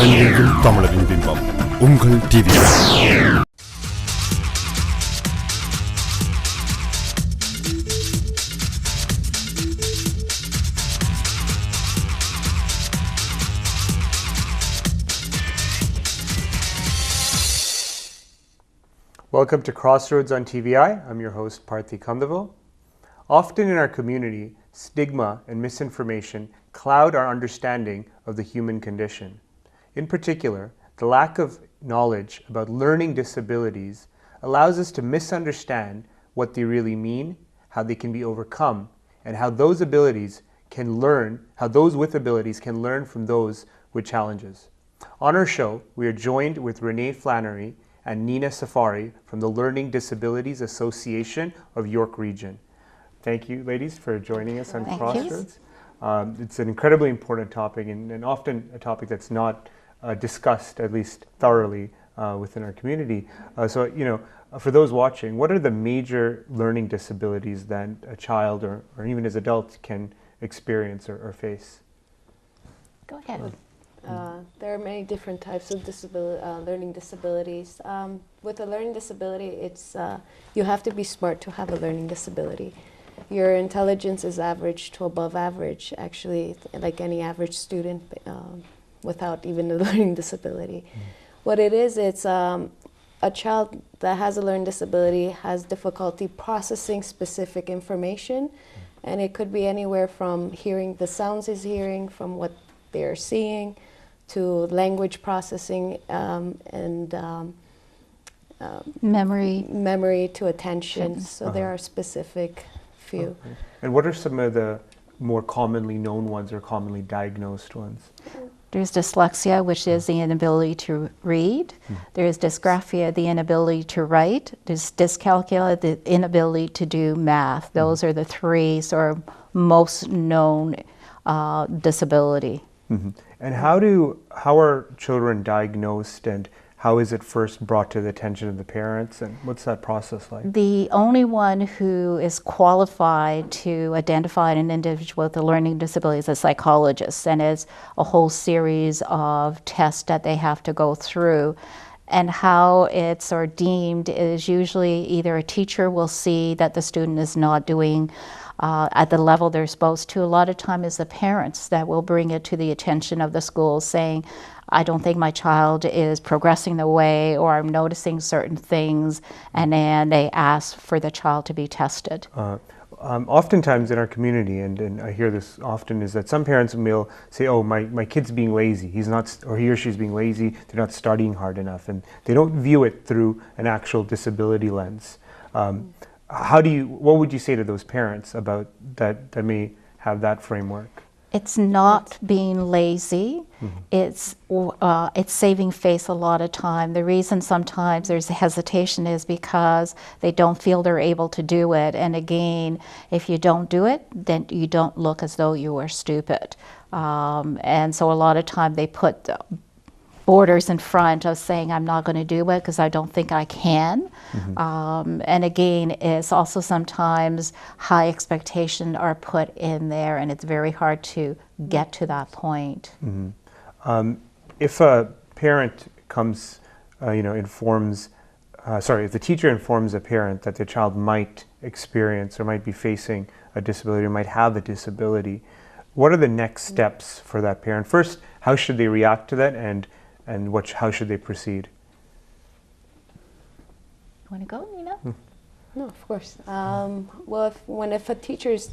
உலகெங்கும் தமிழரின் பிம்பம் உங்கள் TV. Welcome to CrossRoads on TVI. I'm your host, tvicanada. Often in our community, stigma and misinformation cloud our understanding of the human condition. In particular, the lack of knowledge about learning disabilities allows us to misunderstand what they really mean, how they can be overcome, and how those with abilities can learn from those with challenges. On our show, we are joined with Renee Flannery and Nina Safari from the Learning Disabilities Association of York Region. Thank you, ladies, for joining us on CrossRoads. It's an incredibly important topic and often a topic that's not discussed, at least thoroughly, within our community. For those watching, what are the major learning disabilities that a child or even as adults can experience or face? Go ahead. There are many different types of learning disabilities. With a learning disability, it's you have to be smart to have a learning disability. Your intelligence is average to above average, actually, like any average student without even a learning disability. What it is, it's a child that has a learning disability has difficulty processing specific information, and it could be anywhere from hearing the sounds he's hearing, from what they're seeing, to language processing and memory to attention. So there are specific few. Okay. And what are some of the more commonly known ones or commonly diagnosed ones? There's dyslexia, which is the inability to read. There's dysgraphia, the inability to write. There's dyscalculia, the inability to do math. Those are the three sort of most known disability. And how are children diagnosed, and how is it first brought to the attention of the parents, and what's that process like? The only one who is qualified to identify an individual with a learning disability is a psychologist, and it's a whole series of tests that they have to go through. And how it's deemed is usually either a teacher will see that the student is not doing at the level they're supposed to. A lot of time is the parents that will bring it to the attention of the school saying, I don't think my child is progressing the way, or I'm noticing certain things, and then they ask for the child to be tested. Oftentimes in our community, and I hear this often, is that some parents will say, oh, my kid's being lazy. He or she's being lazy, they're not studying hard enough, and they don't view it through an actual disability lens. What would you say to those parents about that may have that framework? It's not being lazy. It's saving face a lot of time. The reason sometimes there's hesitation is because they don't feel they're able to do it. And again, if you don't do it, then you don't look as though you are stupid. And so a lot of time they put borders in front of saying, I'm not going to do it because I don't think I can. And again, it's also sometimes high expectations are put in there, and it's very hard to get to that point. If a parent comes, if the teacher informs a parent that their child might experience or might be facing a disability or might have a disability, what are the next steps for that parent? First, how should they react to that, and how should they proceed? You want to go, Nina? No, of course. If a teacher is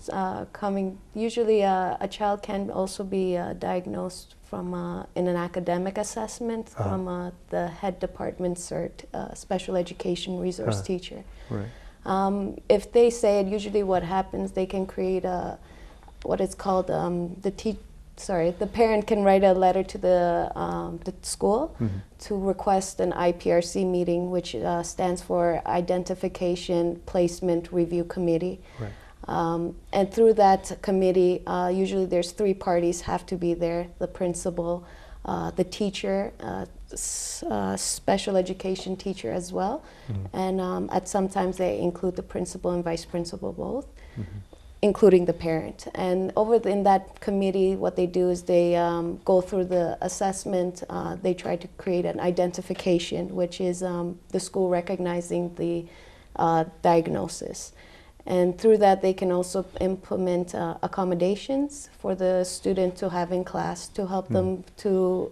coming, usually a child can also be diagnosed from in an academic assessment from the head department cert, special education resource teacher. Right. If they say it, usually what happens, they can create what is called the parent can write a letter to the school to request an IPRC meeting, which stands for Identification Placement Review Committee. Right. And through that committee, usually there's three parties have to be there: the principal, the teacher, special education teacher as well, and at sometimes they include the principal and vice principal both. including the parent. And in that committee, what they do is they go through the assessment. They try to create an identification, which is the school recognizing the diagnosis. And through that, they can also implement accommodations for the student to have in class to help them to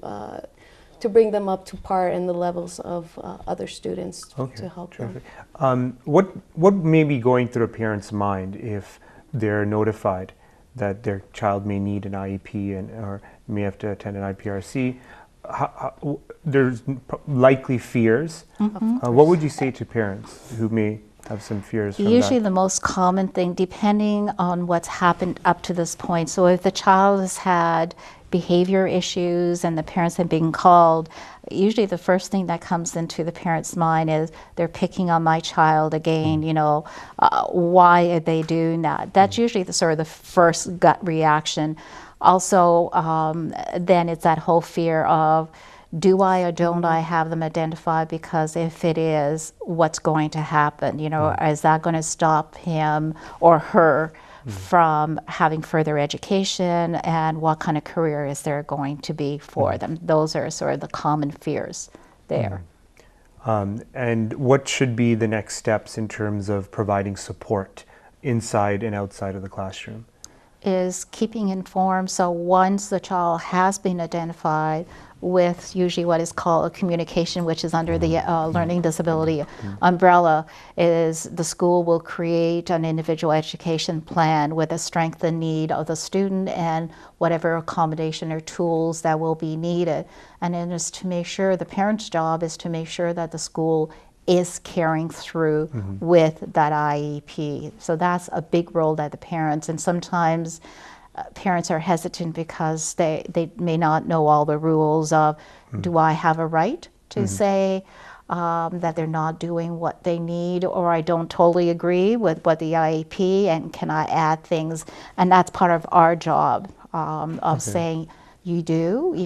bring them up to par in the levels of other students to help terrific. them. What may be going through a parent's mind if they're notified that their child may need an IEP or may have to attend an IPRC? There's likely fears. What would you say to parents who may have some fears from Usually that? the most common thing, depending on what's happened up to this point, so if the child has had behavior issues and the parents have been called, usually the first thing that comes into the parent's mind is they're picking on my child again, why are they doing that? That's usually the sort of the first gut reaction. Also, then it's that whole fear of, do I or don't I have them identified? Because if it is, what's going to happen? Is that going to stop him or her from having further education, and what kind of career is there going to be for them? Those are sort of the common fears there. And what should be the next steps in terms of providing support inside and outside of the classroom? Is keeping informed. So once the child has been identified with usually what is called a communication, which is under the learning disability umbrella, is the school will create an individual education plan with the strength and need of the student and whatever accommodation or tools that will be needed. And then is to make sure, the parent's job is to make sure that the school is carrying through with that IEP. So that's a big role that the parents, and sometimes parents are hesitant because they may not know all the rules of, do I have a right to say that they're not doing what they need, or I don't totally agree with what the IEP, and can I add things? And that's part of our job of saying, you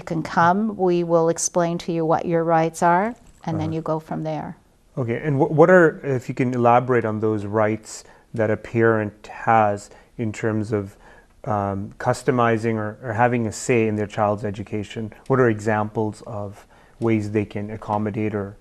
can come, we will explain to you what your rights are, and then you go from there. Okay, and what are, if you can elaborate on those rights that a parent has in terms of customizing or having a say in their child's education? What are examples of ways they can accommodate or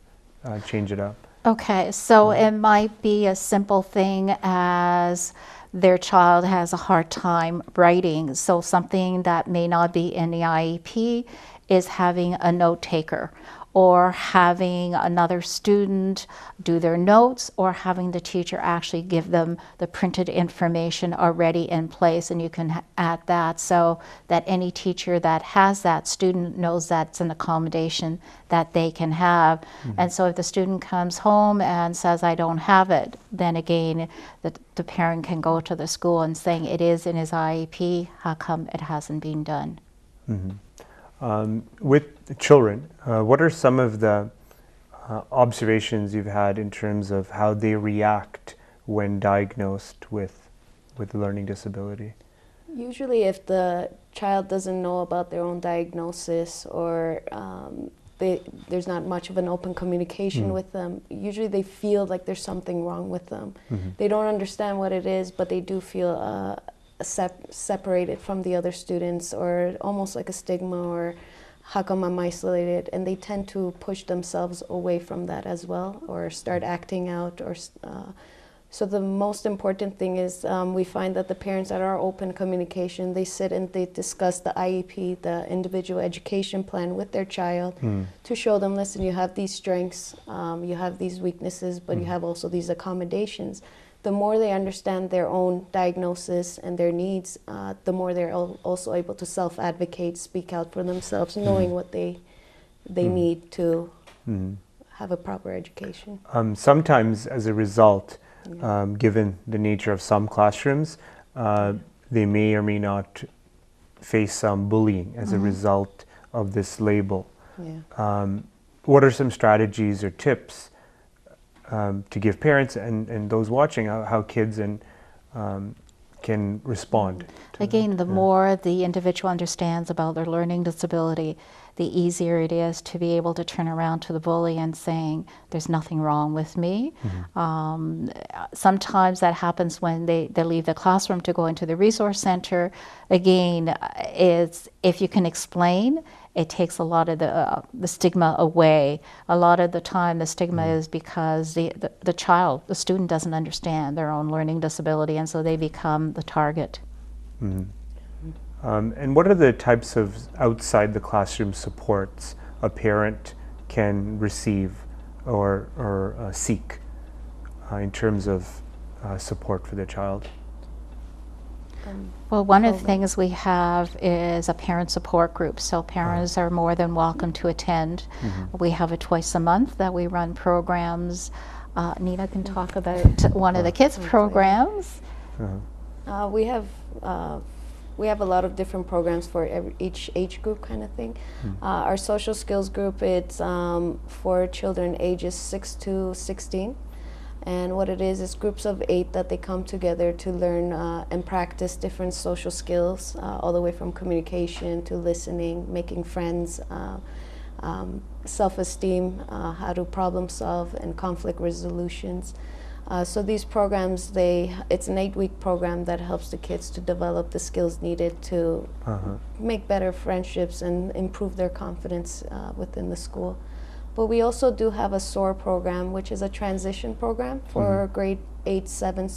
change it up? Okay, so it might be a simple thing as their child has a hard time writing. So something that may not be in the IEP is having a note taker, or having another student do their notes, or having the teacher actually give them the printed information already in place, and you can add that so that any teacher that has that student knows that's an accommodation that they can have. And so if the student comes home and says, I don't have it, then again, the parent can go to the school and saying, it is in his IEP, how come it hasn't been done? With children, what are some of the observations you've had in terms of how they react when diagnosed with learning disability? Usually if the child doesn't know about their own diagnosis, or there's not much of an open communication with them, usually they feel like there's something wrong with them. They don't understand what it is, but they do feel separated from the other students, or almost like a stigma, or how come I'm isolated, and they tend to push themselves away from that as well, or start acting out, or so the most important thing is we find that the parents that are open communication, they sit and they discuss the IEP, the individual education plan, with their child to show them, listen, you have these strengths, you have these weaknesses, but you have also these accommodations. The more they understand their own diagnosis and their needs, the more they're also able to self-advocate, speak out for themselves, knowing what they need to have a proper education. Sometimes, as a result, given the nature of some classrooms, they may or may not face some bullying as a result of this label. What are some strategies or tips to give parents and those watching how kids can respond. to Again, that. the more the individual understands about their learning disability, the easier it is to be able to turn around to the bully and saying, there's nothing wrong with me. Sometimes that happens when they leave the classroom to go into the resource center. Again, it's, if you can explain, it takes a lot of the stigma away. A lot of the time the stigma is because the child, the student doesn't understand their own learning disability, and so they become the target. And what are the types of outside the classroom supports a parent can receive or seek in terms of support for their child? Well, one of the things we have is a parent support group, so parents are more than welcome to attend. We have it twice a month that we run programs. Nina can talk about one of the kids' programs. We have a lot of different programs for each age group kind of thing. Our social skills group, it's for children ages 6 to 16. And what it is groups of 8 that they come together to learn and practice different social skills, all the way from communication to listening, making friends, self-esteem, how to problem solve, and conflict resolutions. So these programs, it's an 8-week program that helps the kids to develop the skills needed to make better friendships and improve their confidence within the school. But we also do have a SOAR program, which is a transition program for grade 7,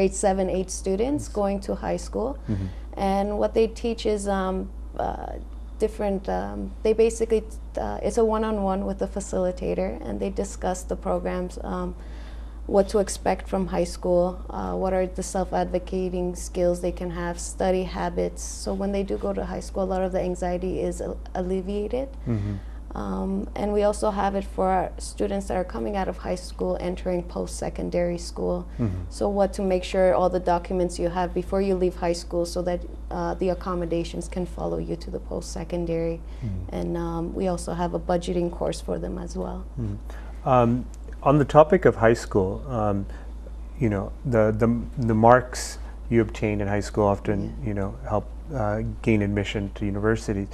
8 students going to high school. And what they teach is different, they basically, it's a one-on-one with the facilitator, and they discuss the programs, what to expect from high school, what are the self-advocating skills they can have, study habits. So when they do go to high school, a lot of the anxiety is alleviated. And we also have it for our students that are coming out of high school, entering post-secondary school. So what to make sure all the documents you have before you leave high school, so that the accommodations can follow you to the post-secondary. And we also have a budgeting course for them as well. On the topic of high school, you know, the marks you obtain in high school often, you know, help gain admission to universities.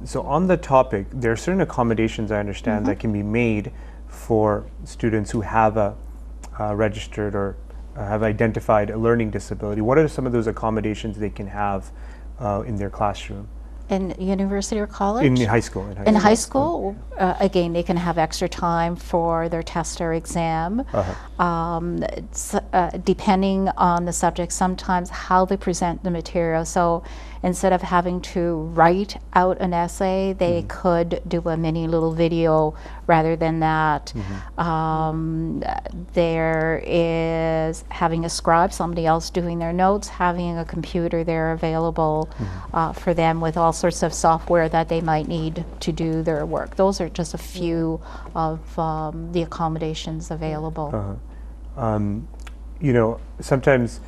So on the topic, there are certain accommodations, I understand, that can be made for students who have a registered or have identified a learning disability. What are some of those accommodations they can have in their classroom? In university or college? In high school. In high school, again, they can have extra time for their test or exam. Depending on the subject, sometimes how they present the material. So instead of having to write out an essay, they could do a mini little video rather than that. There is having a scribe, somebody else doing their notes, having a computer there available for them with all sorts of software that they might need to do their work. Those are just a few of the accommodations available. You know, sometimes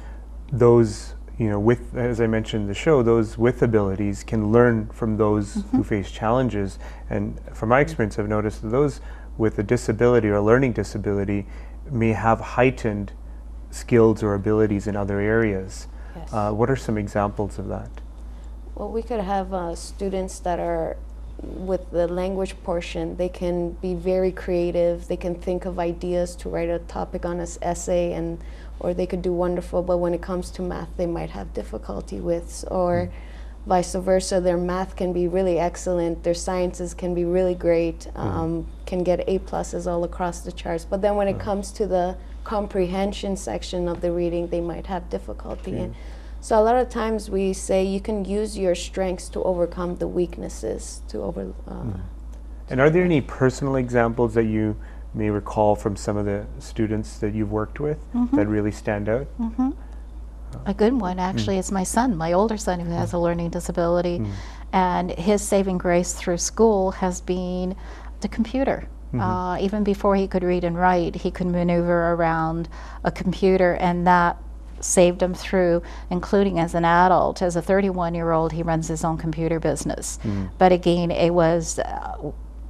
those, you know, with, as I mentioned in the show, those with abilities can learn from those who face challenges. And from my experience, I've noticed that those with a disability or a learning disability may have heightened skills or abilities in other areas. Yes. What are some examples of that? Well, we could have students that are, with the language portion, they can be very creative. They can think of ideas to write a topic on an essay, or they could do wonderful, but when it comes to math, they might have difficulty with, or vice versa. Their math can be really excellent, their sciences can be really great, can get A+ all across the charts, but then when it comes to the comprehension section of the reading, they might have difficulty. And so a lot of times we say you can use your strengths to overcome the weaknesses, to And are there any personal examples that you may recall from some of the students that you've worked with that really stand out? A good one actually is my son, my older son, who has a learning disability, and his saving grace through school has been the computer. Even before he could read and write, he could maneuver around a computer, and that saved him through, including as an adult. As a 31-year-old, he runs his own computer business. But again, it was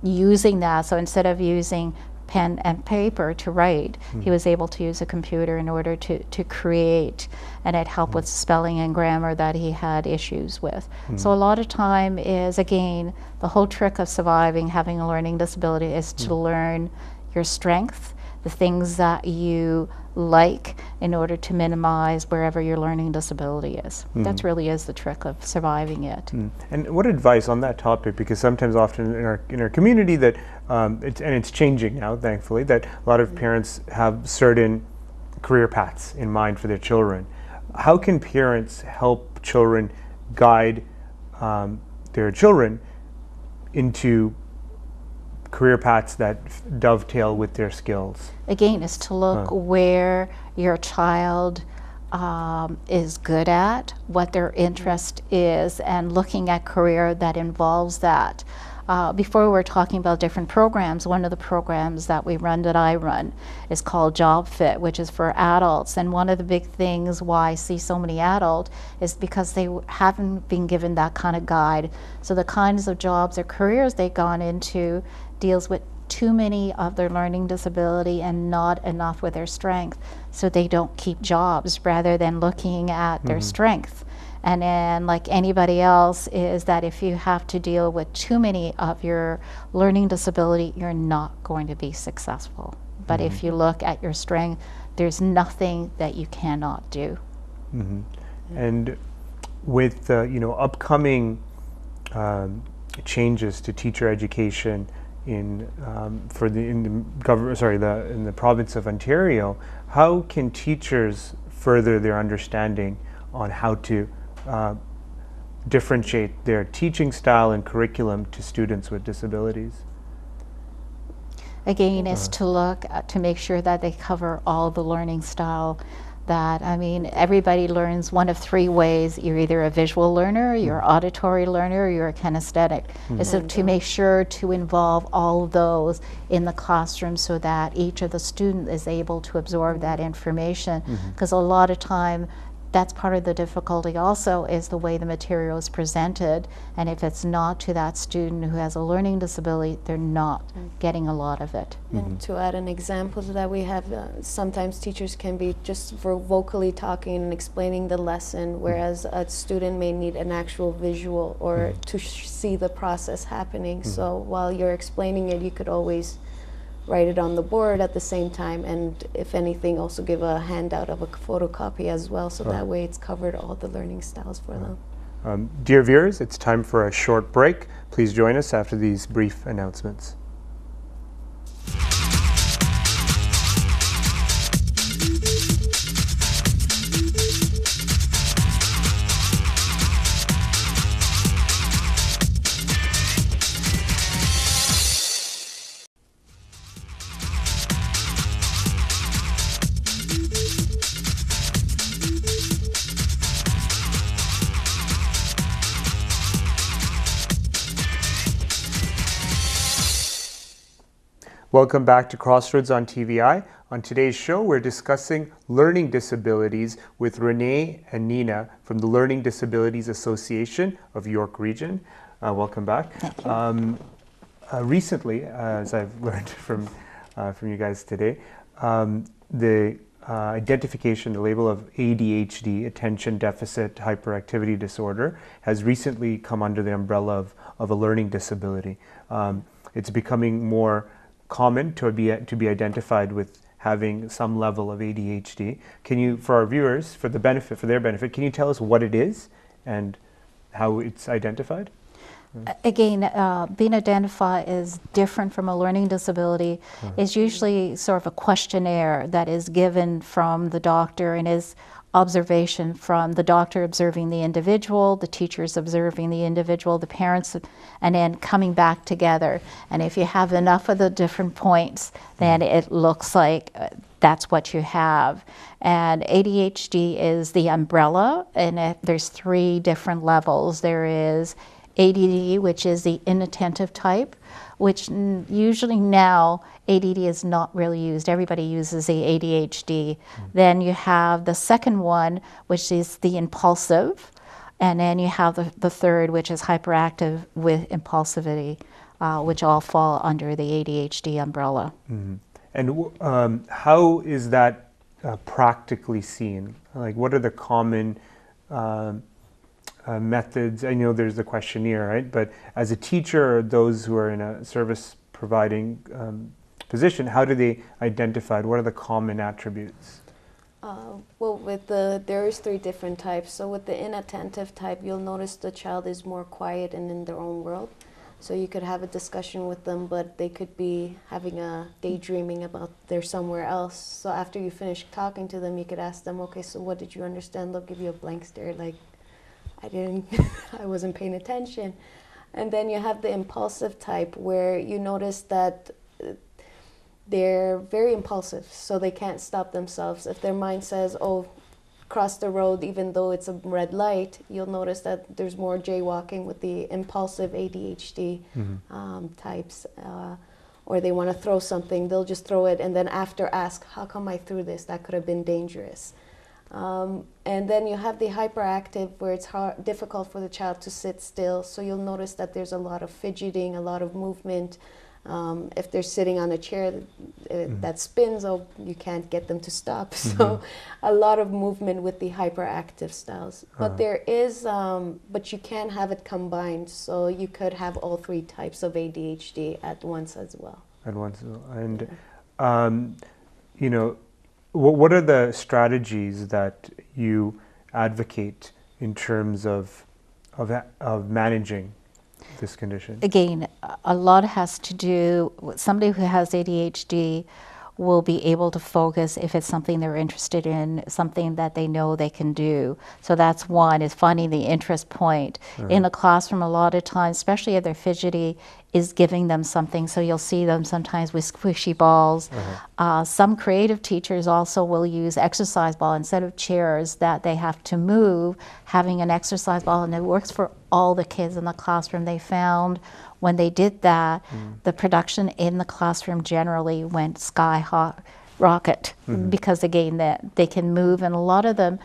using that, so instead of using pen and paper to write, he was able to use a computer in order to create. and it helped with spelling and grammar that he had issues with. So a lot of time is, again, the whole trick of surviving having a learning disability is to learn your strength, the things that you like, in order to minimize wherever your learning disability is. That really is the trick of surviving it. And what advice on that topic? Because sometimes, often in our community, that it's changing now, thankfully, that a lot of parents have certain career paths in mind for their children. How can parents help children guide their children into career paths that dovetail with their skills? Again, is to look where your child is good at, what their interest is, and looking at career that involves that. Before we were talking about different programs, one of the programs that we run, that I run, is called Job Fit, which is for adults. And one of the big things why I see so many adults is because they haven't been given that kind of guide. So the kinds of jobs or careers they've gone into deals with too many of their learning disability and not enough with their strength. So they don't keep jobs rather than looking at their strength. And then, like anybody else, is that if you have to deal with too many of your learning disability, you're not going to be successful. But if you look at your strength, there's nothing that you cannot do. And with upcoming changes to teacher education in the province of Ontario, how can teachers further their understanding on how to differentiate their teaching style and curriculum to students with disabilities? Again, is to look to make sure that they cover all the learning style. That, I mean, everybody learns one of three ways. You're either a visual learner, you're an auditory learner, or you're a kinesthetic. So to make sure to involve all of those in the classroom so that each of the students is able to absorb that information. Because a lot of time, that's part of the difficulty also, is the way the material is presented. And if it's not to that student who has a learning disability, they're not getting a lot of it. And to add an example to that, we have sometimes teachers can be just for vocally talking and explaining the lesson, whereas a student may need an actual visual or to see the process happening. So while you're explaining it, you could always write it on the board at the same time, and if anything, also give a handout of a photocopy as well, so that way it's covered all the learning styles for them. Dear viewers, it's time for a short break. Please join us after these brief announcements. Welcome back to Crossroads on TVI. On today's show, we're discussing learning disabilities with Renee and Nina from the Learning Disabilities Association of York Region. Welcome back. Thank you. Recently, as I've learned from you guys today, the identification, the label of ADHD, Attention Deficit Hyperactivity Disorder, has recently come under the umbrella of a learning disability. It's becoming more common to be identified with having some level of ADHD. Can you, for our viewers, for their benefit, can you tell us what it is and how it's identified? Again, being identified is different from a learning disability. It's usually sort of a questionnaire that is given from the doctor and is observation from the doctor observing the individual, the teachers observing the individual, the parents, and then coming back together. And if you have enough of the different points, then it looks like that's what you have. And ADHD is the umbrella, and there's three different levels. There is ADD, which is the inattentive type, which usually now ADD is not really used. Everybody uses the ADHD. Then you have the second one, which is the impulsive. And then you have the third, which is hyperactive with impulsivity, which all fall under the ADHD umbrella. And how is that practically seen? Like, what are the common methods? I know there's the questionnaire, right? But as a teacher, or those who are in a service providing position, how do they identify it? What are the common attributes? Well, there's 3 different types. So with the inattentive type, you'll notice the child is more quiet and in their own world. So you could have a discussion with them, but they could be having a daydreaming about they're somewhere else. So after you finish talking to them, you could ask them, okay, so what did you understand? They'll give you a blank stare, like, I wasn't paying attention. And then you have the impulsive type, where you notice that they're very impulsive, so they can't stop themselves. If their mind says, oh, cross the road even though it's a red light, you'll notice that there's more jaywalking with the impulsive ADHD types. Or they want to throw something, they'll just throw it and then after ask, how come I threw this? That could have been dangerous. And then you have the hyperactive, where it's difficult for the child to sit still. So you'll notice that there's a lot of fidgeting, a lot of movement. If they're sitting on a chair that spins, you can't get them to stop. So a lot of movement with the hyperactive styles. But there is, but you can have it combined. So you could have all 3 types of ADHD at once as well. And, you know, what are the strategies that you advocate in terms of managing this condition? Again, a lot has to do with somebody who has ADHD will be able to focus if it's something they're interested in, something that they know they can do. So that's one, is finding the interest point. In a classroom, a lot of times, especially if they're fidgety, is giving them something. So you'll see them sometimes with squishy balls. Some creative teachers also will use exercise ball instead of chairs that they have to move, having an exercise ball, and it works for all the kids in the classroom. They found when they did that, the production in the classroom generally went sky high, rocket, because again, that they can move, and a lot of them,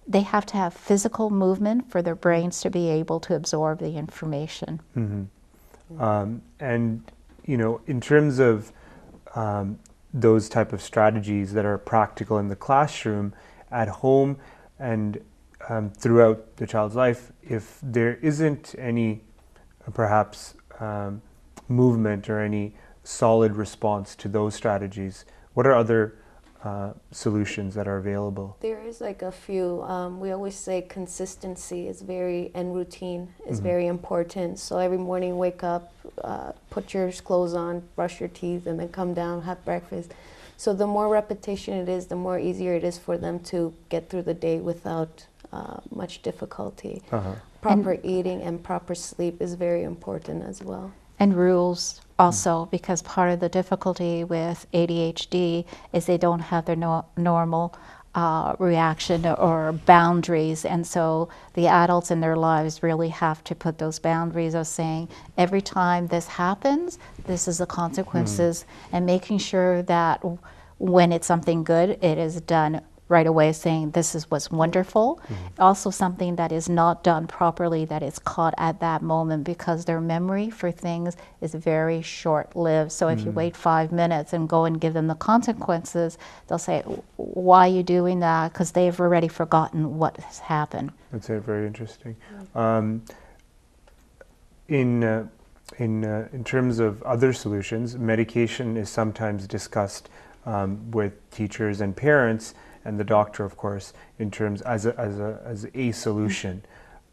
they have to have physical movement for their brains to be able to absorb the information. And, you know, in terms of those type of strategies that are practical in the classroom, at home, and throughout the child's life, if there isn't any perhaps movement or any solid response to those strategies, what are other solutions that are available? There is like a few. We always say consistency is and routine is very important. So every morning, wake up, put your clothes on, brush your teeth, and then come down, have breakfast. So the more repetition it is, the more easier it is for them to get through the day without much difficulty. Proper eating and proper sleep is very important as well. And rules also, because part of the difficulty with ADHD is they don't have their normal reaction or boundaries, and so the adults in their lives really have to put those boundaries of saying, every time this happens, this is the consequences, and making sure that when it's something good, it is done right away, saying this is what's wonderful. Also something that is not done properly, that is caught at that moment, because their memory for things is very short-lived. So if you wait 5 minutes and go and give them the consequences, they'll say, why are you doing that? Because they've already forgotten what has happened. That's very interesting. In terms of other solutions, medication is sometimes discussed with teachers and parents, and the doctor, of course, in terms as a solution,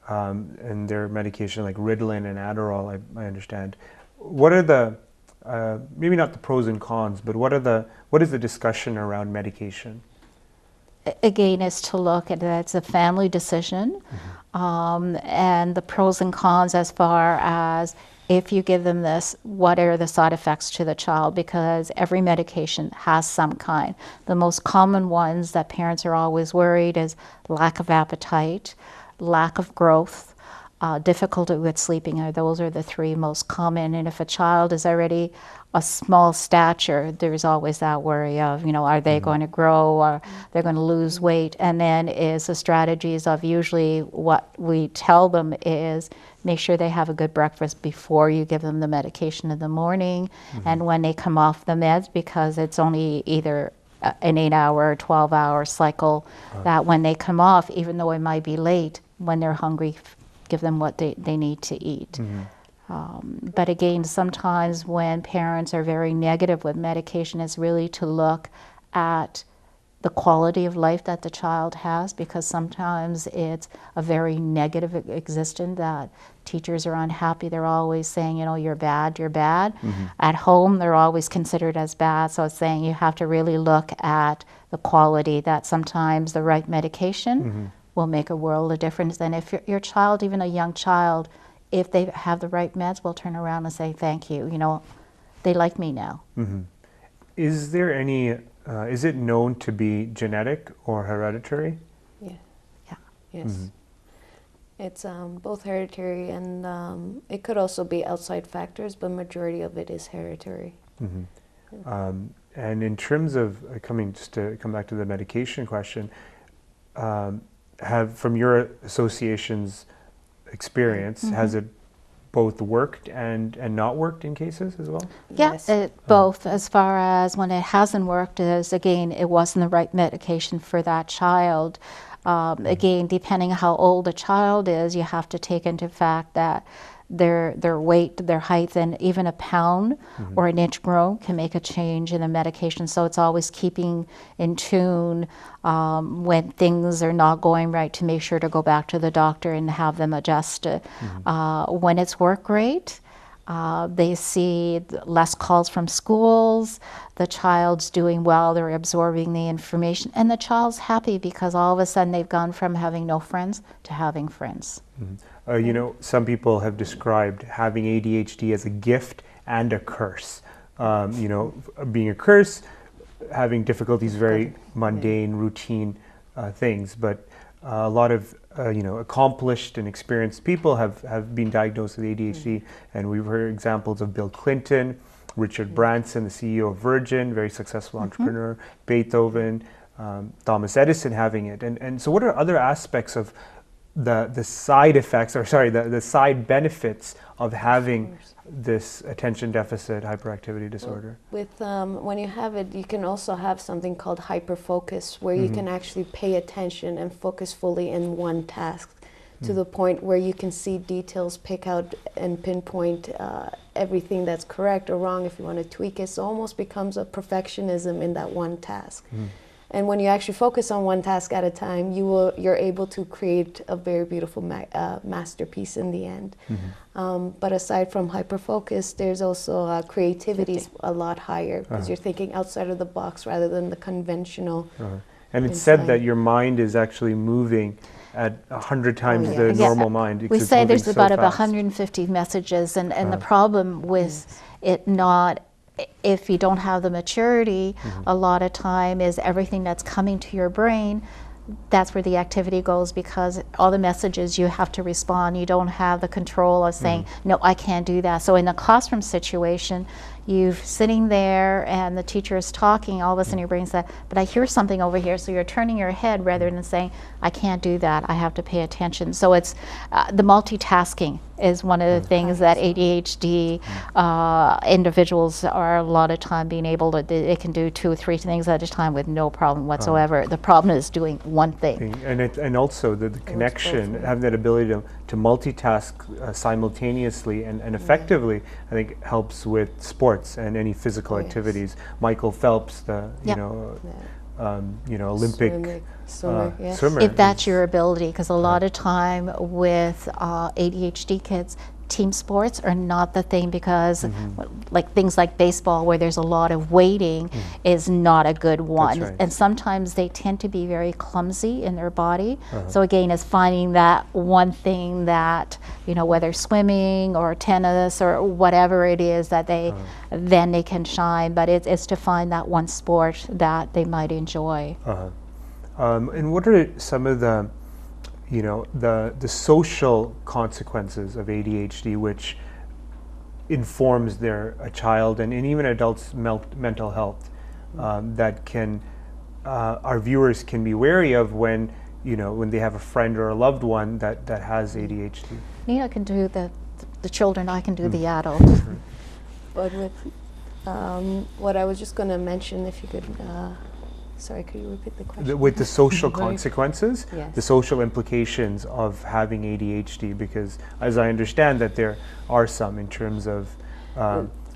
and their medication like Ritalin and Adderall, I understand. What are the maybe not the pros and cons, but what is the discussion around medication? Again, is to look at that it's a family decision, and the pros and cons as far as if you give them this, what are the side effects to the child? Because every medication has some kind. The most common ones that parents are always worried is lack of appetite, lack of growth, difficulty with sleeping. Those are the 3 most common. And if a child is already a small stature, there's always that worry of, are they going to grow, or they're going to lose weight? And then is the strategies of usually what we tell them is make sure they have a good breakfast before you give them the medication in the morning, and when they come off the meds, because it's only either an 8-hour, 12-hour cycle, that when they come off, even though it might be late, when they're hungry, give them what they need to eat. But again, sometimes when parents are very negative with medication, it's really to look at the quality of life that the child has, because sometimes it's a very negative existence that teachers are unhappy. They're always saying, you know, you're bad, you're bad. At home, they're always considered as bad. So it's saying you have to really look at the quality, that sometimes the right medication will make a world of difference. And if your child, even a young child, if they have the right meds, will turn around and say, thank you, you know, they like me now. Is there any, is it known to be genetic or hereditary? Yeah. Yeah. Yes. It's both hereditary and it could also be outside factors, but majority of it is hereditary. And in terms of just to come back to the medication question, from your association's experience, has it both worked and not worked in cases as well? Yes, Yes. both. As far as when it hasn't worked, is again, it wasn't the right medication for that child. Again, depending on how old the child is, you have to take into fact that their weight, their height, and even a pound or an inch grown can make a change in the medication. So it's always keeping in tune when things are not going right, to make sure to go back to the doctor and have them adjusted. When it's worked great, they see less calls from schools, the child's doing well, they're absorbing the information, and the child's happy because all of a sudden they've gone from having no friends to having friends. You know, some people have described having ADHD as a gift and a curse. You know, being a curse, having difficulties, very mundane, routine things, but a lot of you know, accomplished and experienced people have been diagnosed with ADHD, and we've heard examples of Bill Clinton, Richard Branson, the CEO of Virgin, very successful entrepreneur, Beethoven, Thomas Edison having it. And so what are other aspects of the side effects, or sorry, the side benefits of having this attention deficit hyperactivity disorder? With when you have it, you can also have something called hyperfocus, where you can actually pay attention and focus fully in one task, to the point where you can see details, pick out and pinpoint everything that's correct or wrong if you want to tweak it. So it almost becomes a perfectionism in that one task. And when you actually focus on one task at a time, you're able to create a very beautiful masterpiece in the end. But aside from hyperfocus, there's also creativity is a lot higher, because you're thinking outside of the box rather than the conventional. And it's said that your mind is actually moving at 100 times the normal mind. We because it's say moving there's so about fast. 150 messages, and the problem with it not, if you don't have the maturity, a lot of time is everything that's coming to your brain, that's where the activity goes, because all the messages you have to respond, you don't have the control of saying, no, I can't do that. So in a classroom situation, you're sitting there and the teacher is talking, all of a sudden your brain says, but I hear something over here, so you're turning your head rather than saying, I can't do that, I have to pay attention. So it's the multitasking is one of the things that ADHD individuals are a lot of time being able to, they can do 2 or 3 things at a time with no problem whatsoever. The problem is doing one thing. And also the connection, having that ability to multitask simultaneously and effectively, I think helps with sports and any physical activities. Michael Phelps, the you know Olympic swimmer. If that's your ability, because a lot of time with ADHD kids, team sports are not the thing, because like things like baseball, where there's a lot of waiting, is not a good one. That's right. And sometimes they tend to be very clumsy in their body. So again, it's finding that one thing that, you know, whether swimming or tennis or whatever it is, that they then they can shine. But it's to find that one sport that they might enjoy. And what are some of the, you know, the social consequences of ADHD, which informs a child and even adults' mental health, that can our viewers can be wary of when, you know, when they have a friend or a loved one that has ADHD? Nina can do the children, I can do the adult. But with what I was just going to mention, if you could Sorry, could you repeat the question? With the social consequences, Yes. the social implications of having ADHD, because as I understand that there are some in terms of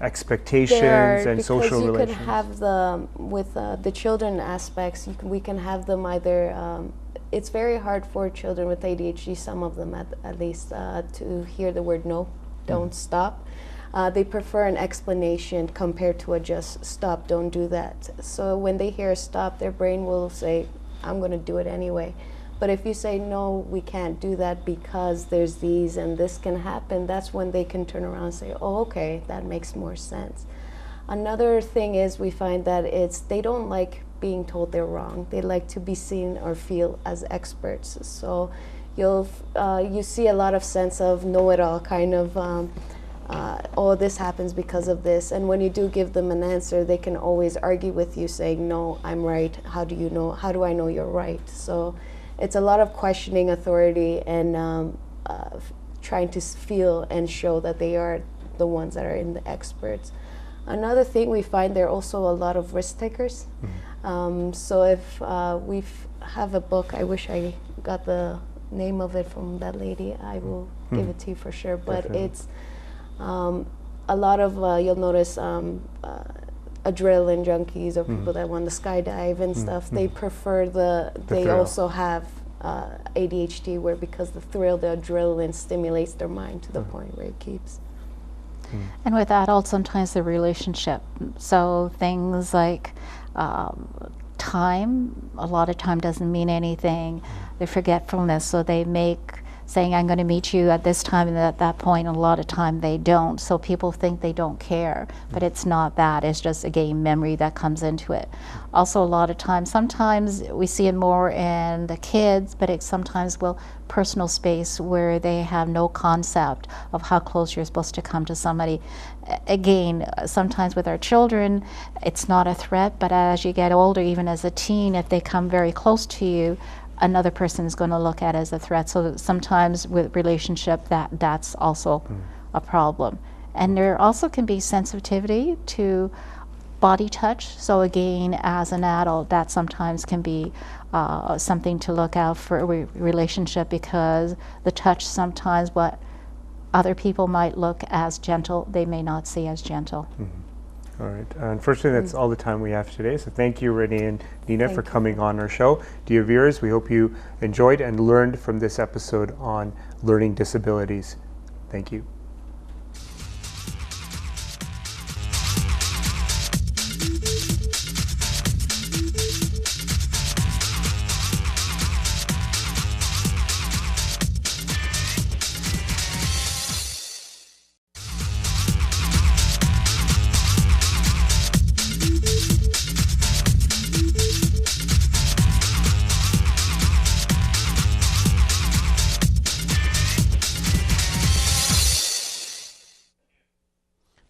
expectations and social because relations. you can have with the children aspects, we can have them either, it's very hard for children with ADHD, some of them at least, to hear the word no, don't stop. They prefer an explanation compared to a just stop, don't do that. So when they hear stop, their brain will say, I'm going to do it anyway. But if you say, no, we can't do that because there's these and this can happen, that's when they can turn around and say, oh, okay, that makes more sense. Another thing is we find that they don't like being told they're wrong. They like to be seen or feel as experts. So you see a lot of sense of know-it-all kind of, oh, this happens because of this. And when you do give them an answer, they can always argue with you saying, no, I'm right. How do you know? How do I know you're right? So it's a lot of questioning authority and trying to feel and show that they are the ones that are in the experts. Another thing we find, there are also a lot of risk takers. So if we have a book, I wish I got the name of it from that lady, I will give it to you for sure. But Definitely. it's a lot of, you'll notice adrenaline junkies or people that want to skydive and stuff, they prefer they thrill. also have ADHD, where because the thrill, the adrenaline stimulates their mind to the point where it keeps. And with adults, sometimes the relationship. So things like time, a lot of time doesn't mean anything. The forgetfulness, so they make saying, I'm going to meet you at this time, and at that point, a lot of time they don't. So people think they don't care, but it's not that. It's just, again, memory that comes into it. Also, a lot of times, sometimes we see it more in the kids, but it sometimes will personal space where they have no concept of how close you're supposed to come to somebody. Again, sometimes with our children, it's not a threat, but as you get older, even as a teen, if they come very close to you, another person is going to look at it as a threat. So sometimes with relationship, that's also a problem. And there also can be sensitivity to body touch. So again, as an adult, that sometimes can be something to look out for a relationship, because the touch sometimes, what other people might look as gentle, they may not see as gentle. All right. Unfortunately, that's all the time we have today. So thank you, Renee and Nina, for coming on our show. Dear viewers, we hope you enjoyed and learned from this episode on learning disabilities. Thank you.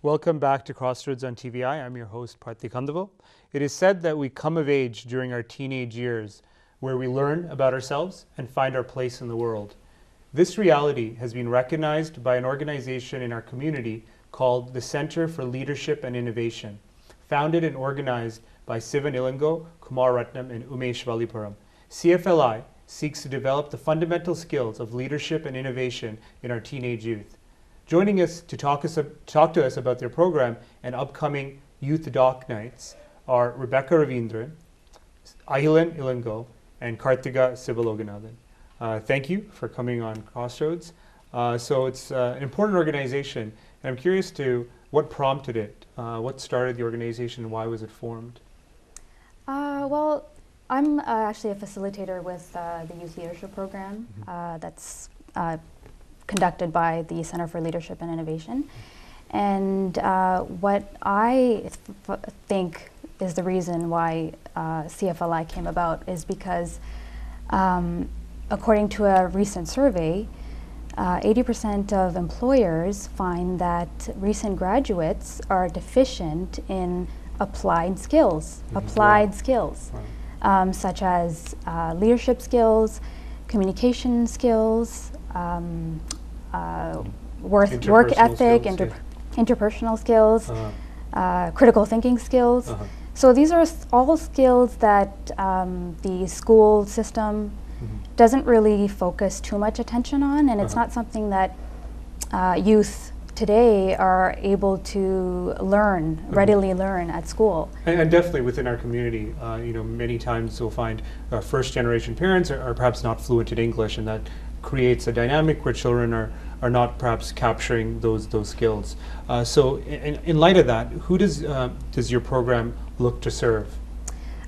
Welcome back to CrossRoads on TVI. I'm your host, tvicanada. It is said that we come of age during our teenage years, where we learn about ourselves and find our place in the world. This reality has been recognized by an organization in our community called the Center for Leadership and Innovation, founded and organized by Sivan Ilango, Kumar Ratnam, and Umesh Valipuram. CFLI seeks to develop the fundamental skills of leadership and innovation in our teenage youth. Joining us to talk to us about their program and upcoming Youth Doc Nights are Rebecca Ravindran, Ahilan Ilango, and Kartiga Sivaloganathan. Thank you for coming on CrossRoads. So it's an important organization, and I'm curious to what prompted it, what started the organization, and why was it formed? Well, I'm actually a facilitator with the Youth Leadership Program that's conducted by the Center for Leadership and Innovation. And what I think is the reason why CFLI came about is because according to a recent survey, 80% of employers find that recent graduates are deficient in applied skills, such as leadership skills, communication skills, work ethic, skills, interpersonal skills, critical thinking skills. So these are all skills that the school system doesn't really focus too much attention on, and it's not something that youth today are able to learn, readily learn at school. And definitely within our community, many times we'll find first-generation parents are perhaps not fluent in English, and that creates a dynamic where children are not perhaps capturing those skills. So in light of that, who does your program look to serve?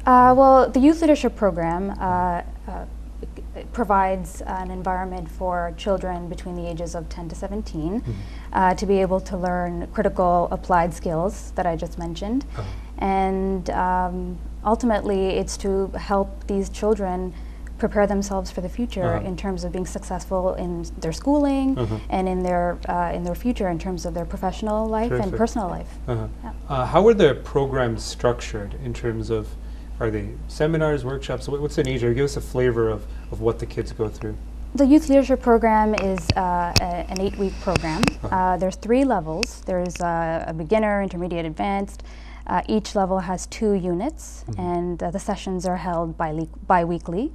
Well, the Youth Leadership Program provides an environment for children between the ages of 10 to 17 to be able to learn critical applied skills that I just mentioned. And ultimately, it's to help these children prepare themselves for the future in terms of being successful in their schooling and in their future in terms of their professional life and personal life. Yeah. How are the programs structured in terms of, are they seminars, workshops? What's the nature? Give us a flavor of what the kids go through. The Youth Leadership Program is an 8-week program. There's 3 levels. There's a beginner, intermediate, advanced. Each level has 2 units, and the sessions are held bi-weekly.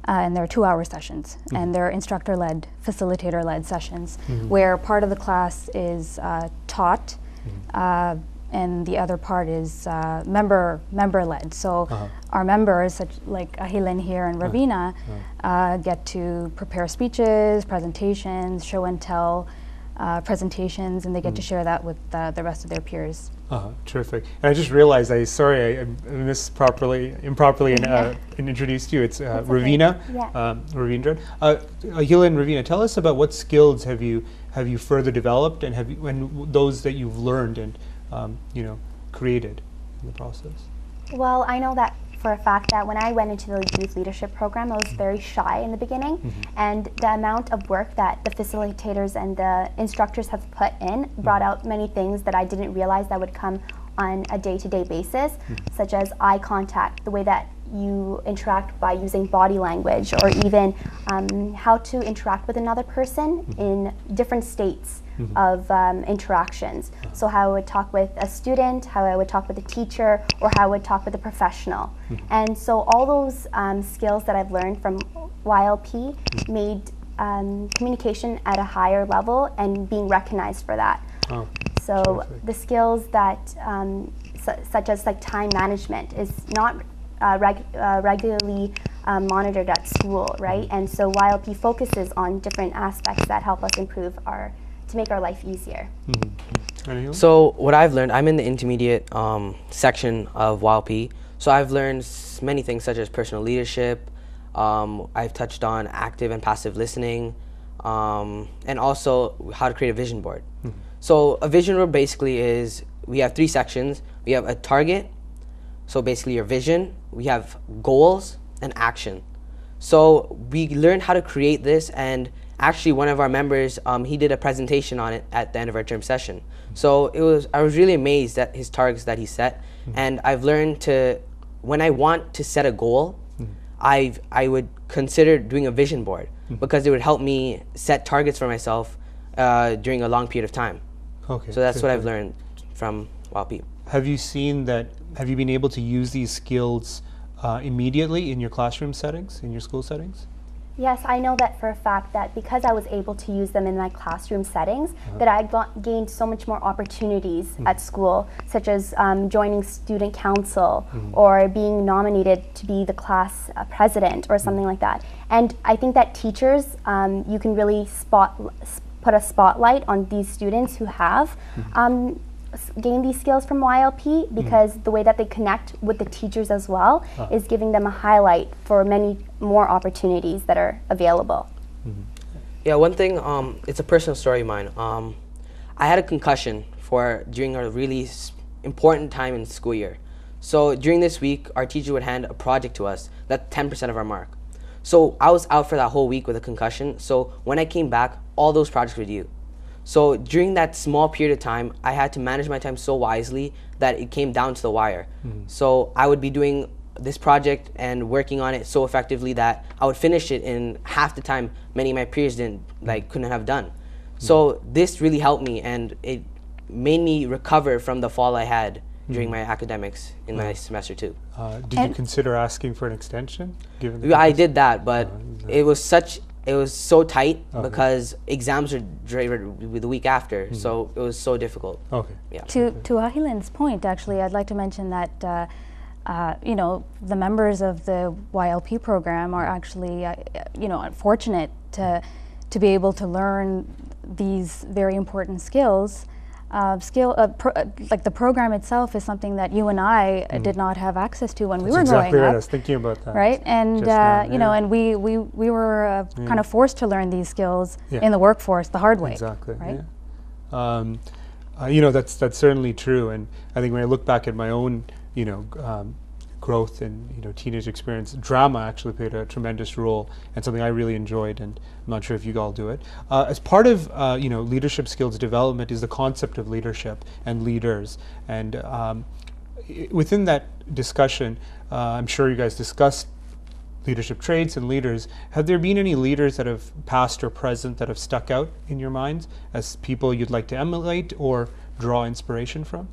And they're 2-hour sessions, and they're instructor-led, facilitator-led sessions, where part of the class is taught, and the other part is member-led. So our members, such like Ahilan here and Ravina, get to prepare speeches, presentations, show and tell presentations, and they get to share that with the rest of their peers. Terrific. And I just realized, I improperly introduced you. It's Ravina. Yeah. Ravindran. Ahilan and Ravina, tell us about what skills have you further developed, and those that you've learned and created in the process. Well, I know that for a fact that when I went into the youth leadership program, I was very shy in the beginning, and the amount of work that the facilitators and the instructors have put in brought out many things that I didn't realize that would come on a day-to-day basis, such as eye contact, the way that you interact by using body language, or even how to interact with another person in different states of interactions. So how I would talk with a student, how I would talk with a teacher, or how I would talk with a professional. And so all those skills that I've learned from YLP made communication at a higher level and being recognized for that. So terrific. the skills that, such as like time management, is not regularly monitored at school, right? And so YLP focuses on different aspects that help us improve to make our life easier. So what I've learned, I'm in the intermediate section of YLP. So I've learned many things such as personal leadership. I've touched on active and passive listening, and also how to create a vision board. So a vision board basically is, we have 3 sections. We have a target, so basically your vision. We have goals and action. So we learned how to create this, and actually one of our members, he did a presentation on it at the end of our term session. So I was really amazed at his targets that he set, and I've learned to, when I want to set a goal, I would consider doing a vision board, because it would help me set targets for myself during a long period of time. Okay. So that's what I've learned from YLP. Have you been able to use these skills immediately in your classroom settings, in your school settings? Yes, I know that for a fact, that because I was able to use them in my classroom settings, that I gained so much more opportunities at school, such as joining student council or being nominated to be the class president or something like that. And I think that teachers, you can really put a spotlight on these students who have gained these skills from YLP, because the way that they connect with the teachers as well is giving them a highlight for many more opportunities that are available. Yeah, one thing, it's a personal story of mine. I had a concussion during a really important time in the school year. So during this week, our teacher would hand a project to us, that's 10% of our mark. So I was out for that whole week with a concussion. So when I came back, all those projects were due. So during that small period of time, I had to manage my time so wisely that it came down to the wire. So I would be doing this project and working on it so effectively that I would finish it in half the time many of my peers couldn't have done. So this really helped me, and it made me recover from the fall I had during my academics in my semester 2. Did you consider asking for an extension? Given I did that, but it was so tight because exams were the week after, so it was so difficult. Okay. Yeah. To Ahilan's point, actually, I'd like to mention that you know, the members of the YLP program are actually you know, fortunate to be able to learn these very important skills. Like the program itself is something that you and I did not have access to when we were exactly growing right. up. I was thinking about that. Right, and just now, you know, and we were kind of forced to learn these skills in the workforce the hard way. Exactly. Right. Yeah. You know, that's certainly true, and I think when I look back at my own, you know, growth and, you know, teenage experience, drama actually played a tremendous role and something I really enjoyed, and I'm not sure if you all do it. As part of you know, leadership skills development is the concept of leadership and leaders, and within that discussion, I'm sure you guys discussed leadership traits and leaders. Have there been any leaders that have past or present that have stuck out in your minds as people you'd like to emulate or draw inspiration from?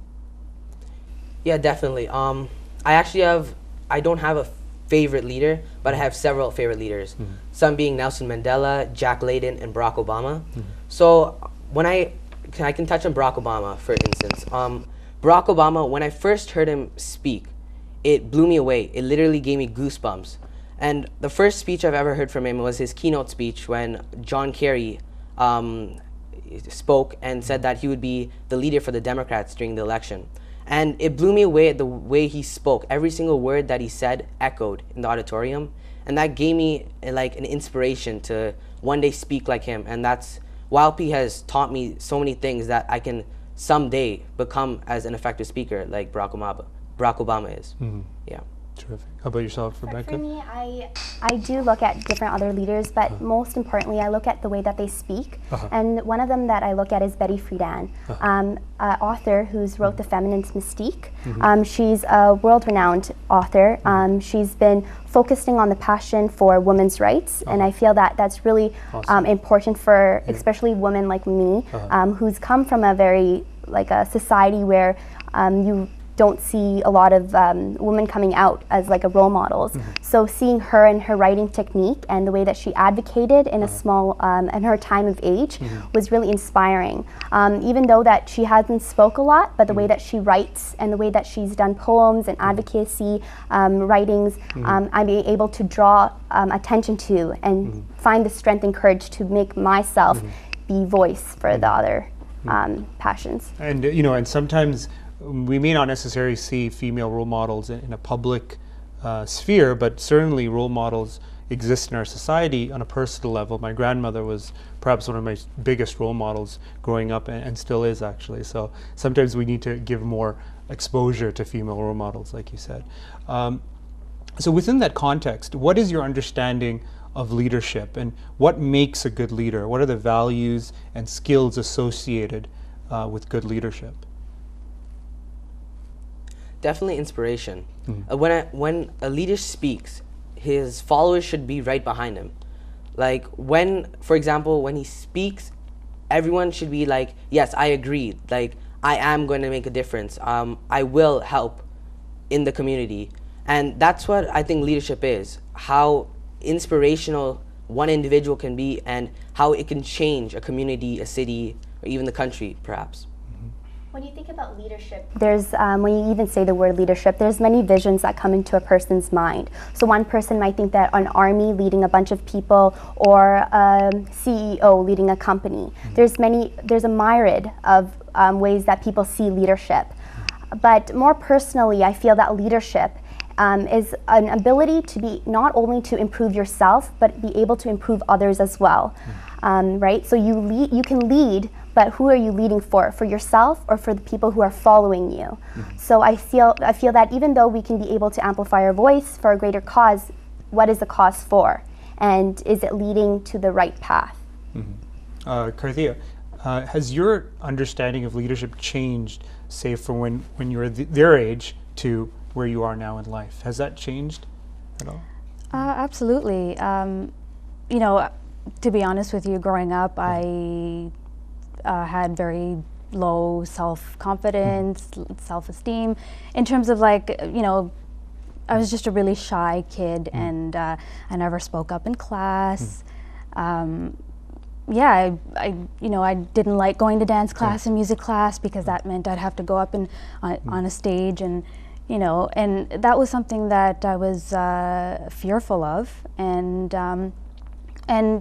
Yeah, definitely. I don't have a favorite leader, but I have several favorite leaders. Some being Nelson Mandela, Jack Layton, and Barack Obama. So when I can touch on Barack Obama, for instance. Barack Obama, when I first heard him speak, it blew me away. It literally gave me goosebumps. And the first speech I've ever heard from him was his keynote speech when John Kerry spoke and said that he would be the leader for the Democrats during the election. And it blew me away at the way he spoke. Every single word that he said echoed in the auditorium. And that gave me like an inspiration to one day speak like him. And that's, YLP has taught me so many things that I can someday become as an effective speaker like Barack Obama is. Yeah. Terrific. How about yourself, Rebecca? For me, I do look at different other leaders, but most importantly, I look at the way that they speak. And one of them that I look at is Betty Friedan, author who's wrote The Feminist Mystique. She's a world-renowned author. She's been focusing on the passion for women's rights, and I feel that that's really important for especially women like me, who's come from a very, like a society where you don't see a lot of women coming out as like a role models. So seeing her and her writing technique and the way that she advocated in a small, in her time of age was really inspiring. Even though that she hasn't spoke a lot, but the way that she writes and the way that she's done poems and advocacy writings, I'm able to draw attention to and find the strength and courage to make myself be voice for the other passions. And you know, and sometimes we may not necessarily see female role models in a public sphere, but certainly role models exist in our society on a personal level. My grandmother was perhaps one of my biggest role models growing up, and still is actually. So sometimes we need to give more exposure to female role models, like you said. So within that context, what is your understanding of leadership, and what makes a good leader? What are the values and skills associated with good leadership? Definitely inspiration. When a leader speaks, his followers should be right behind him. Like for example, when he speaks, everyone should be like, yes, I agree. Like, I am going to make a difference. I will help in the community. And that's what I think leadership is, how inspirational one individual can be and how it can change a community, a city, or even the country, perhaps. When you think about leadership, there's, when you even say the word leadership, there's many visions that come into a person's mind. So one person might think that an army leading a bunch of people, or a CEO leading a company. There's a myriad of ways that people see leadership. But more personally, I feel that leadership is an ability to be not only to improve yourself, but be able to improve others as well. Right? So you can lead, but who are you leading for? For yourself or for the people who are following you? So I feel that even though we can be able to amplify our voice for a greater cause, what is the cause for? And is it leading to the right path? Karthia, has your understanding of leadership changed, say, from when you were their age to where you are now in life? Has that changed at all? Absolutely. You know, to be honest with you, growing up, I had very low self-confidence, self-esteem, in terms of like, you know, I was just a really shy kid, and I never spoke up in class. Yeah, I didn't like going to dance class and music class because that meant I'd have to go up and on a stage, and you know, and that was something that I was fearful of, and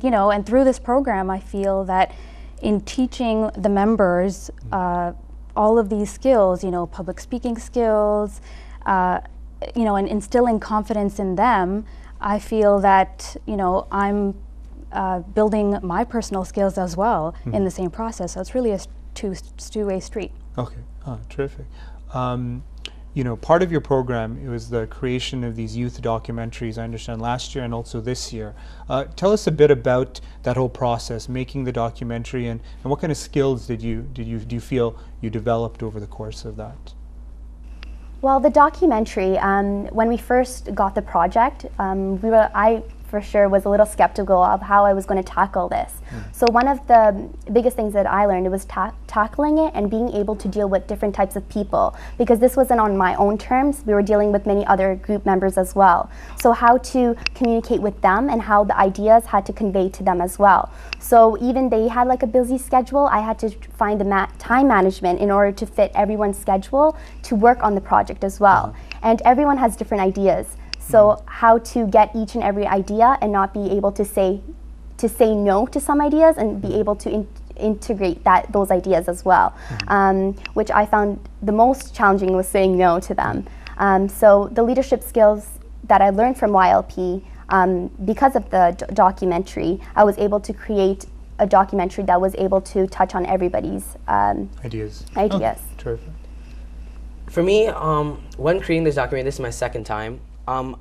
you know, and through this program, I feel that in teaching the members all of these skills, you know, public speaking skills, you know, and instilling confidence in them, I feel that, you know, I'm building my personal skills as well in the same process. So it's really a two-way street. Okay, terrific. You know, part of your program, it was the creation of these youth documentaries, I understand, last year and also this year. Tell us a bit about that whole process, making the documentary, and what kind of skills do you feel you developed over the course of that? Well, the documentary, when we first got the project, I for sure was a little skeptical of how I was going to tackle this. So one of the biggest things that I learned was tackling it and being able to deal with different types of people, because this wasn't on my own terms. We were dealing with many other group members as well. So how to communicate with them and how the ideas had to convey to them as well. So even they had like a busy schedule, I had to find the time management in order to fit everyone's schedule to work on the project as well. And everyone has different ideas. So how to get each and every idea and not be able to say no to some ideas, and be able to integrate those ideas as well, which I found the most challenging was saying no to them. So the leadership skills that I learned from YLP, because of the documentary, I was able to create a documentary that was able to touch on everybody's ideas. Oh, terrific. For me, when creating this documentary, this is my second time.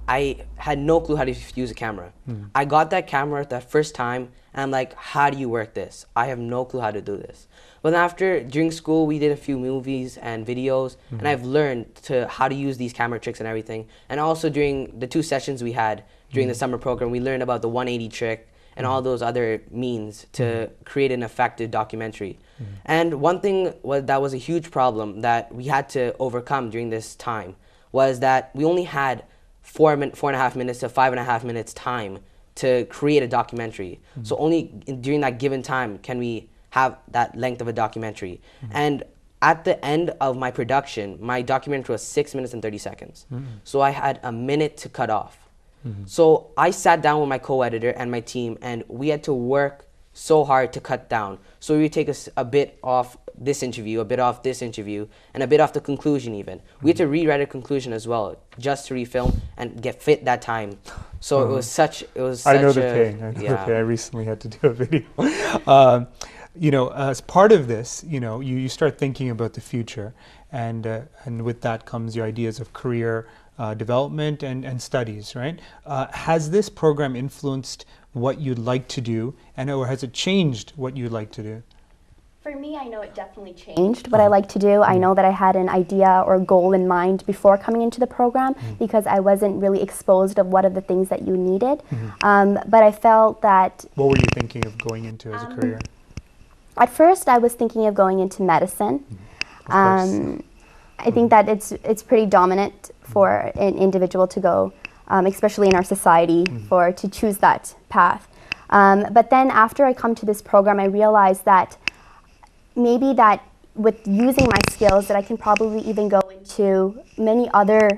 I had no clue how to use a camera. I got that camera that first time, and I'm like, how do you work this? I have no clue how to do this. But then during school, we did a few movies and videos, and I've learned how to use these camera tricks and everything. And also during the 2 sessions we had during the summer program, we learned about the 180 trick and all those other means to create an effective documentary. And one thing that was a huge problem that we had to overcome during this time was that we only had 4.5 minutes to 5.5 minutes time to create a documentary. So only during that given time can we have that length of a documentary. And at the end of my production, my documentary was 6 minutes and 30 seconds. So I had a minute to cut off. So I sat down with my co-editor and my team, and we had to work so hard to cut down. So we would take a bit off this interview, a bit off this interview, and a bit off the conclusion even. We had to rewrite a conclusion as well, just to refilm and fit that time. So it was such I know the pain. I recently had to do a video. You know, as part of this, you know, you start thinking about the future, and with that comes your ideas of career development and studies, right? Has this program influenced what you'd like to do, or has it changed what you'd like to do? For me, I know it definitely changed what I like to do. I know that I had an idea or goal in mind before coming into the program, because I wasn't really exposed of what are the things that you needed. But I felt that... What were you thinking of going into as a career? At first, I was thinking of going into medicine. I think that it's pretty dominant for an individual to go, especially in our society, to choose that path. But then after I come to this program, I realized that maybe that with using my skills, that I can probably even go into many other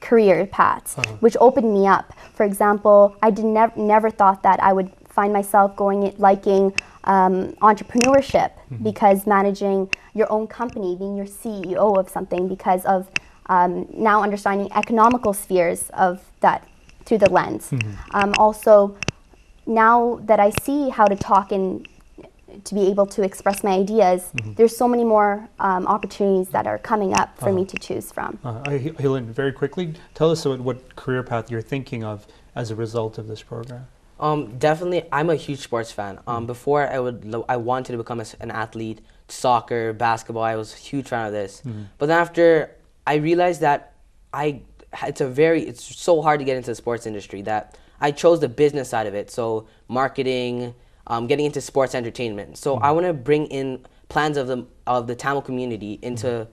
career paths, which opened me up. For example, I never thought that I would find myself liking entrepreneurship, because managing your own company, being your CEO of something, because of now understanding economical spheres of that through the lens. Also, now that I see how to talk and to be able to express my ideas, there's so many more opportunities that are coming up for me to choose from. Helen, very quickly, tell us what career path you're thinking of as a result of this program. Definitely, I'm a huge sports fan. Before, I wanted to become an athlete, soccer, basketball. I was a huge fan of this. But then after, I realized that it's so hard to get into the sports industry that I chose the business side of it. So marketing, getting into sports entertainment. So I want to bring in plans of the Tamil community into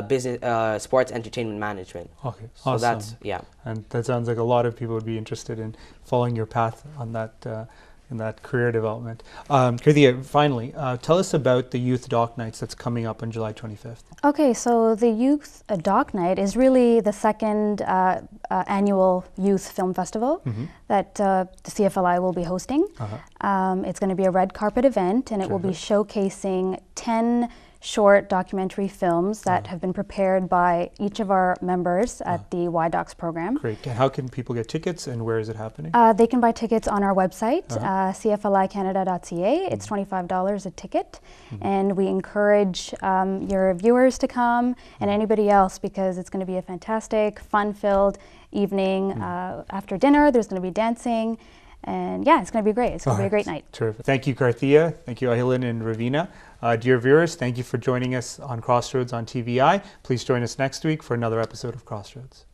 business, sports entertainment management. Okay, So awesome. that's, yeah. And that sounds like a lot of people would be interested in following your path on that in that career development. Karthia, finally, tell us about the Youth Doc Nights that's coming up on July 25th. Okay, so the Youth Doc Night is really the second annual youth film festival that the CFLI will be hosting. It's going to be a red carpet event, and it will be showcasing 10 short documentary films that have been prepared by each of our members at the YDocs program. Great. And how can people get tickets, and where is it happening? They can buy tickets on our website, cflicanada.ca. It's $25 a ticket, and we encourage your viewers to come and anybody else, because it's going to be a fantastic, fun-filled evening. After dinner, there's going to be dancing, and yeah, it's going to be great. It's going to be a great night. Terrific. Thank you, Karthia. Thank you, Ahilan and Ravina. Dear viewers, thank you for joining us on Crossroads on TVI. Please join us next week for another episode of Crossroads.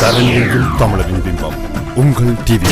தரணியில் தமிழரின் பிம்பம் உங்கள் TV.